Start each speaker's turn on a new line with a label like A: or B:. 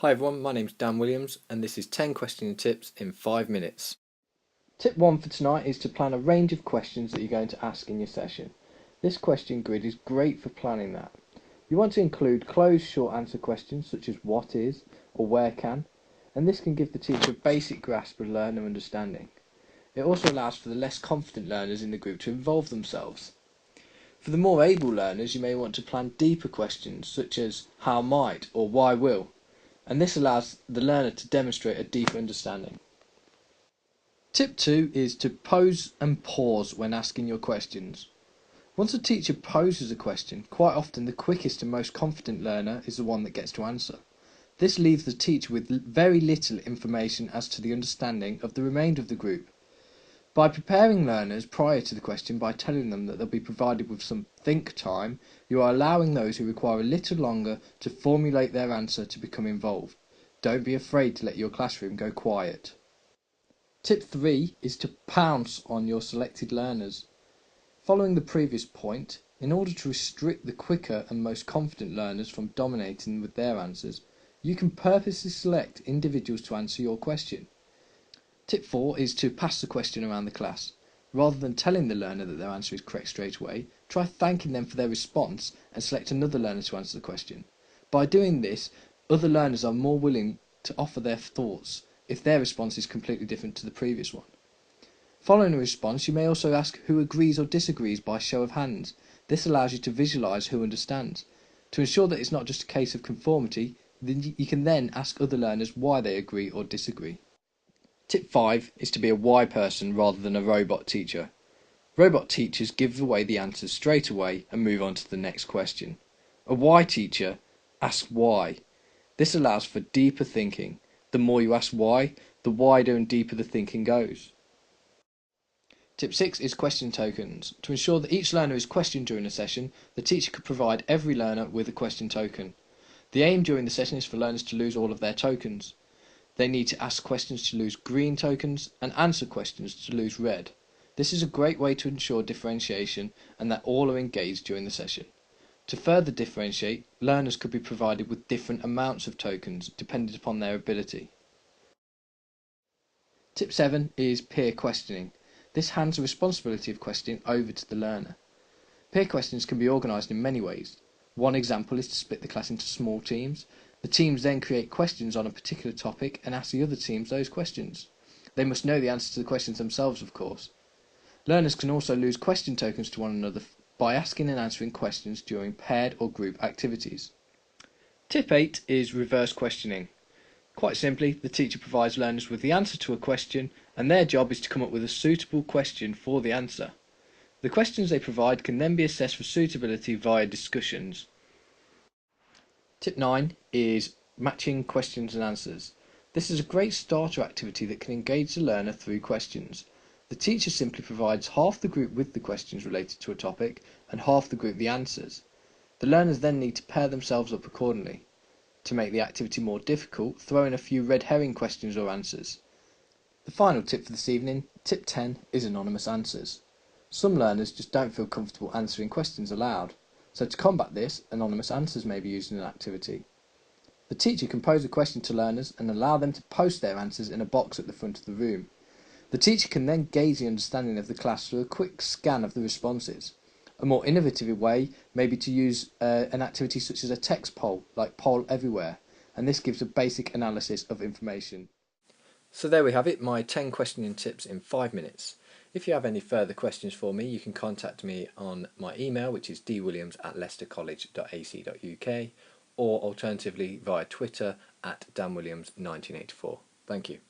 A: Hi everyone, my name's Dan Williams and this is 10 question tips in 5 minutes.
B: Tip 1 for tonight is to plan a range of questions that you're going to ask in your session. This question grid is great for planning that. You want to include closed short answer questions such as what is or where can, and this can give the teacher a basic grasp of learner understanding. It also allows for the less confident learners in the group to involve themselves. For the more able learners, you may want to plan deeper questions such as how might or why will, and this allows the learner to demonstrate a deeper understanding. Tip 2 is to pose and pause when asking your questions. Once a teacher poses a question, quite often the quickest and most confident learner is the one that gets to answer. This leaves the teacher with very little information as to the understanding of the remainder of the group. By preparing learners prior to the question by telling them that they'll be provided with some think time, you are allowing those who require a little longer to formulate their answer to become involved. Don't be afraid to let your classroom go quiet. Tip 3 is to pounce on your selected learners. Following the previous point, in order to restrict the quicker and most confident learners from dominating with their answers, you can purposely select individuals to answer your question. Tip 4 is to pass the question around the class. Rather than telling the learner that their answer is correct straight away, try thanking them for their response and select another learner to answer the question. By doing this, other learners are more willing to offer their thoughts if their response is completely different to the previous one. Following a response, you may also ask who agrees or disagrees by show of hands. This allows you to visualise who understands. To ensure that it's not just a case of conformity, you can then ask other learners why they agree or disagree. Tip 5 is to be a why person rather than a robot teacher. Robot teachers give away the answers straight away and move on to the next question. A why teacher asks why. This allows for deeper thinking. The more you ask why, the wider and deeper the thinking goes. Tip 6 is question tokens. To ensure that each learner is questioned during a session, the teacher could provide every learner with a question token. The aim during the session is for learners to lose all of their tokens. They need to ask questions to lose green tokens and answer questions to lose red. This is a great way to ensure differentiation and that all are engaged during the session. To further differentiate, learners could be provided with different amounts of tokens depending upon their ability. Tip 7 is peer questioning. This hands the responsibility of questioning over to the learner. Peer questions can be organised in many ways. One example is to split the class into small teams. The teams then create questions on a particular topic and ask the other teams those questions. They must know the answer to the questions themselves, of course. Learners can also lose question tokens to one another by asking and answering questions during paired or group activities. Tip 8 is reverse questioning. Quite simply, the teacher provides learners with the answer to a question and their job is to come up with a suitable question for the answer. The questions they provide can then be assessed for suitability via discussions. Tip 9 is matching questions and answers. This is a great starter activity that can engage the learner through questions. The teacher simply provides half the group with the questions related to a topic and half the group the answers. The learners then need to pair themselves up accordingly. To make the activity more difficult, throw in a few red herring questions or answers. The final tip for this evening, tip 10, is anonymous answers. Some learners just don't feel comfortable answering questions aloud, so to combat this, anonymous answers may be used in an activity. The teacher can pose a question to learners and allow them to post their answers in a box at the front of the room. The teacher can then gauge the understanding of the class through a quick scan of the responses. A more innovative way may be to use an activity such as a text poll, like Poll Everywhere, and this gives a basic analysis of information.
A: So there we have it, my 10 questioning tips in 5 minutes. If you have any further questions for me, you can contact me on my email, which is dwilliams@leicestercollege.ac.uk, or alternatively via Twitter at danwilliams1984. Thank you.